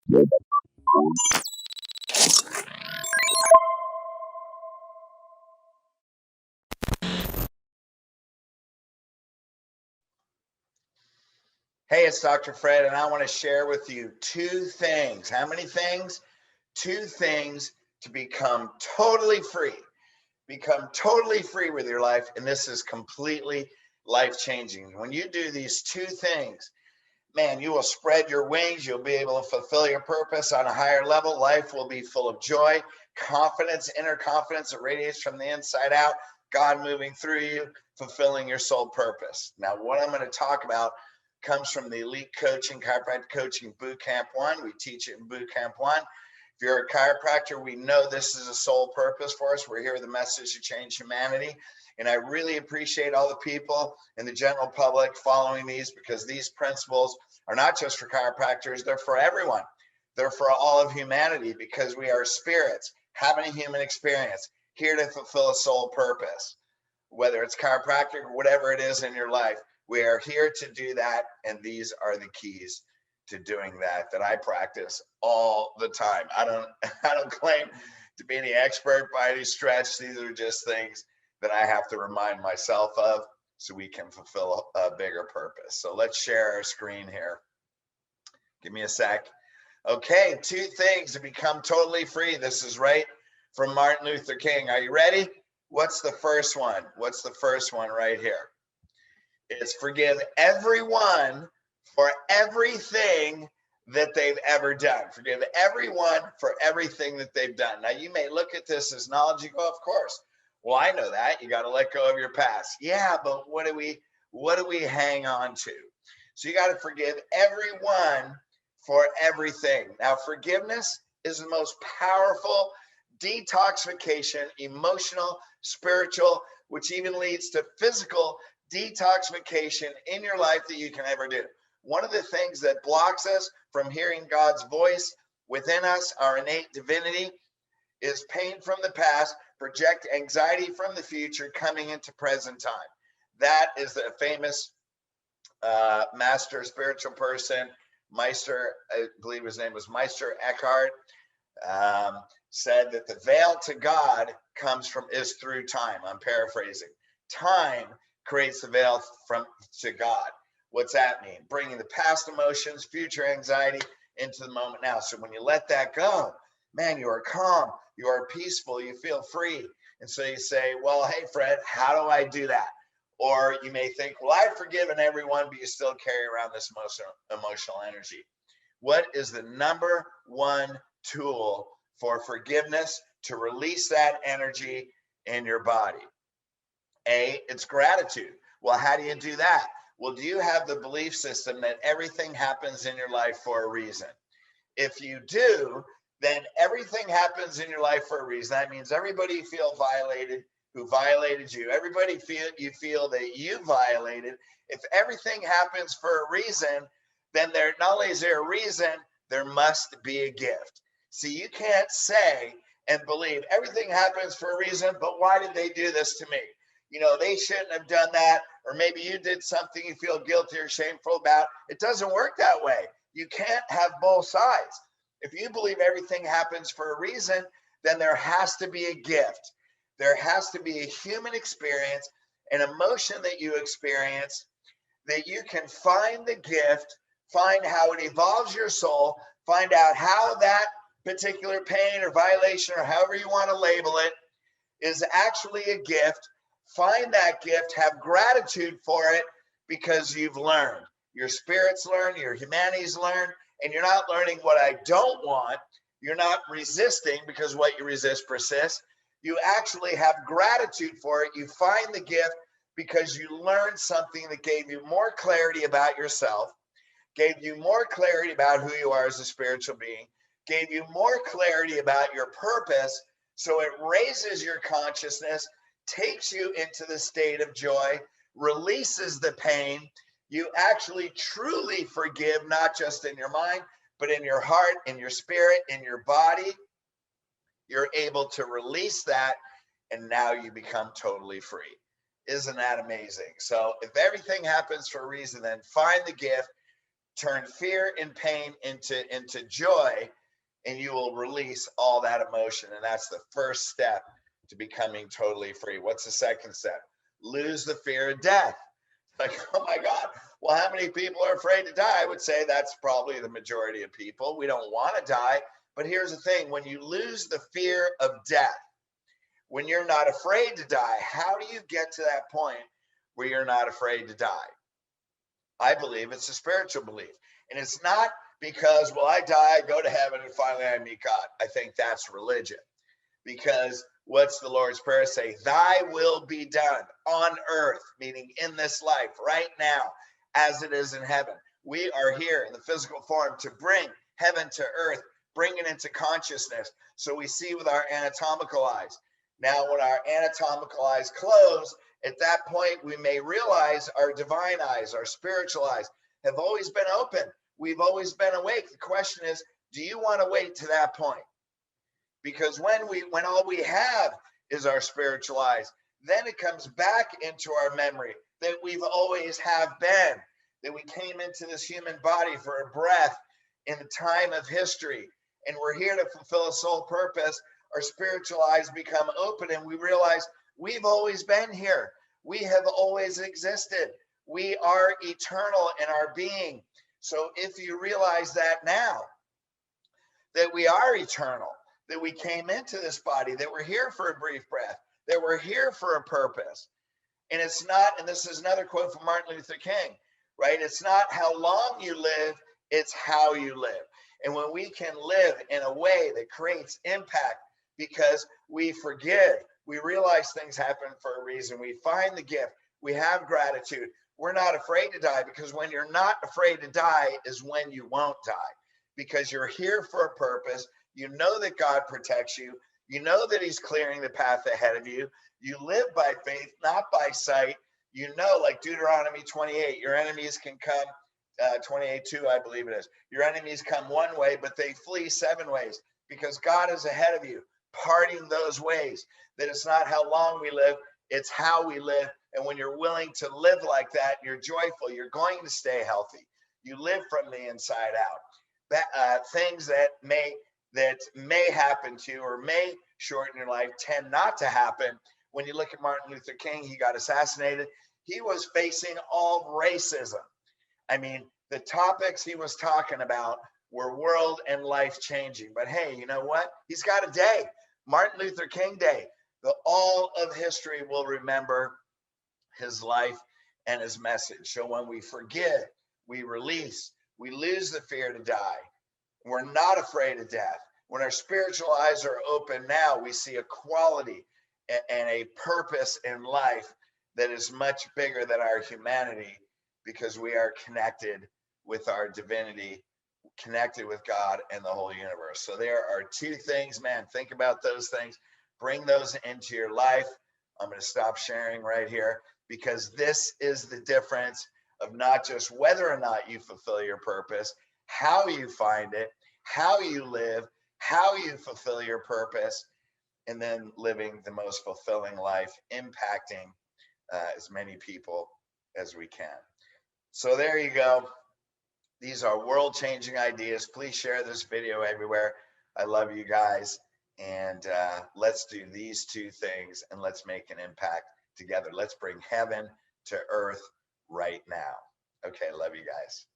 Hey, it's Dr. Fred, and I want to share with you two things. How many things? Two things to become totally free. Become totally free with your life, and this is completely life changing. When you do these two things, man, you will spread your wings. You'll be able to fulfill your purpose on a higher level. Life will be full of joy, confidence, inner confidence that radiates from the inside out, God moving through you, fulfilling your soul purpose. Now, what I'm going to talk about comes from the Elite Coaching, Chiropractic Coaching Boot Camp 1. We teach it in Boot Camp 1. If you're a chiropractor, we know this is a sole purpose for us. We're here with a message to change humanity. And I really appreciate all the people in the general public following these, because these principles are not just for chiropractors, they're for everyone. They're for all of humanity, because we are spirits having a human experience, here to fulfill a soul purpose. Whether it's chiropractic or whatever it is in your life, we are here to do that. And these are the keys to doing that I practice all the time. I don't claim to be any expert by any stretch. These are just things that I have to remind myself of so we can fulfill a bigger purpose. So let's share our screen here. Give me a sec. Okay, two things to become totally free. This is right from Martin Luther King. Are you ready? What's the first one? What's the first one right here? It's forgive everyone for everything that they've ever done. Forgive everyone for everything that they've done. Now, you may look at this as knowledge. You go, of course. Well, I know that. You got to let go of your past. Yeah, but what do we hang on to? So you got to forgive everyone for everything. Now, forgiveness is the most powerful detoxification, emotional, spiritual, which even leads to physical detoxification in your life that you can ever do. One of the things that blocks us from hearing God's voice within us, our innate divinity, is pain from the past, project anxiety from the future coming into present time. That is the famous master spiritual person, Meister, I believe his name was Meister Eckhart, said that the veil to God is through time. I'm paraphrasing. Time creates the veil to God. What's that mean? Bringing the past emotions, future anxiety into the moment now. So when you let that go, man, you are calm, you are peaceful, you feel free. And so you say, well, hey, Fred, how do I do that? Or you may think, well, I've forgiven everyone, but you still carry around this emotional energy. What is the number one tool for forgiveness to release that energy in your body? A, it's gratitude. Well, how do you do that? Well, do you have the belief system that everything happens in your life for a reason? If you do, then everything happens in your life for a reason. That means everybody you feel violated who violated you. Everybody you feel that you violated. If everything happens for a reason, then there not only is there a reason, there must be a gift. See, you can't say and believe everything happens for a reason, but why did they do this to me? You know, they shouldn't have done that, or maybe you did something you feel guilty or shameful about. It doesn't work that way. You can't have both sides. If you believe everything happens for a reason, then there has to be a gift. There has to be a human experience, an emotion that you experience, that you can find the gift, find how it evolves your soul, find out how that particular pain or violation, or however you want to label it, is actually a gift. Find that gift, have gratitude for it, because you've learned. Your spirit's learned, your humanity's learned, and you're not learning what I don't want. You're not resisting, because what you resist persists. You actually have gratitude for it. You find the gift because you learned something that gave you more clarity about yourself, gave you more clarity about who you are as a spiritual being, gave you more clarity about your purpose. So it raises your consciousness, takes you into the state of joy, releases the pain. You actually truly forgive, not just in your mind, but in your heart, in your spirit, in your body. You're able to release that, and now you become totally free. Isn't that amazing? So if everything happens for a reason, then find the gift, Turn fear and pain into joy, and you will release all that emotion. And that's the first step to becoming totally free. What's the second step? Lose the fear of death. Like, oh my God, well, how many people are afraid to die? I would say that's probably the majority of people. We don't want to die. But here's the thing, when you lose the fear of death, when you're not afraid to die, how do you get to that point where you're not afraid to die? I believe it's a spiritual belief. And it's not because, well, I die, I go to heaven, and finally I meet God. I think that's religion. Because what's the Lord's Prayer say? Thy will be done on earth, meaning in this life, right now, as it is in heaven. We are here in the physical form to bring heaven to earth, bring it into consciousness, so we see with our anatomical eyes. Now, when our anatomical eyes close, at that point, we may realize our divine eyes, our spiritual eyes, have always been open. We've always been awake. The question is, do you want to wait to that point? Because when all we have is our spiritual eyes, then it comes back into our memory that we've always have been, that we came into this human body for a breath in the time of history, and we're here to fulfill a soul purpose. Our spiritual eyes become open, and we realize we've always been here. We have always existed. We are eternal in our being. So if you realize that now, that we are eternal, that we came into this body, that we're here for a brief breath, that we're here for a purpose. And it's not, and this is another quote from Martin Luther King, right? It's not how long you live, it's how you live. And when we can live in a way that creates impact because we forgive, we realize things happen for a reason, we find the gift, we have gratitude, we're not afraid to die, because when you're not afraid to die is when you won't die, because you're here for a purpose. You know that God protects you. You know that he's clearing the path ahead of you. You live by faith, not by sight. You know, like Deuteronomy 28, your enemies can come, 28:2, I believe it is. Your enemies come one way, but they flee 7 ways, because God is ahead of you, parting those ways. That it's not how long we live, it's how we live. And when you're willing to live like that, you're joyful, you're going to stay healthy. You live from the inside out. Things that may happen to you or may shorten your life tend not to happen. When you look at Martin Luther King, he got assassinated. He was facing all racism. I mean, the topics he was talking about were world and life changing. But hey, you know what? He's got a day, Martin Luther King Day. All of history will remember his life and his message. So when we forgive, we release, we lose the fear to die. We're not afraid of death. When our spiritual eyes are open now, we see a quality and a purpose in life that is much bigger than our humanity, because we are connected with our divinity, connected with God and the whole universe. So there are 2 things, man. Think about those things. Bring those into your life. I'm going to stop sharing right here, because this is the difference of not just whether or not you fulfill your purpose, how you find it, how you live, how you fulfill your purpose, and then living the most fulfilling life, impacting as many people as we can. So there you go. These are world-changing ideas. Please share this video everywhere. I love you guys. And let's do these 2 things, and let's make an impact together. Let's bring heaven to earth right now. Okay, love you guys.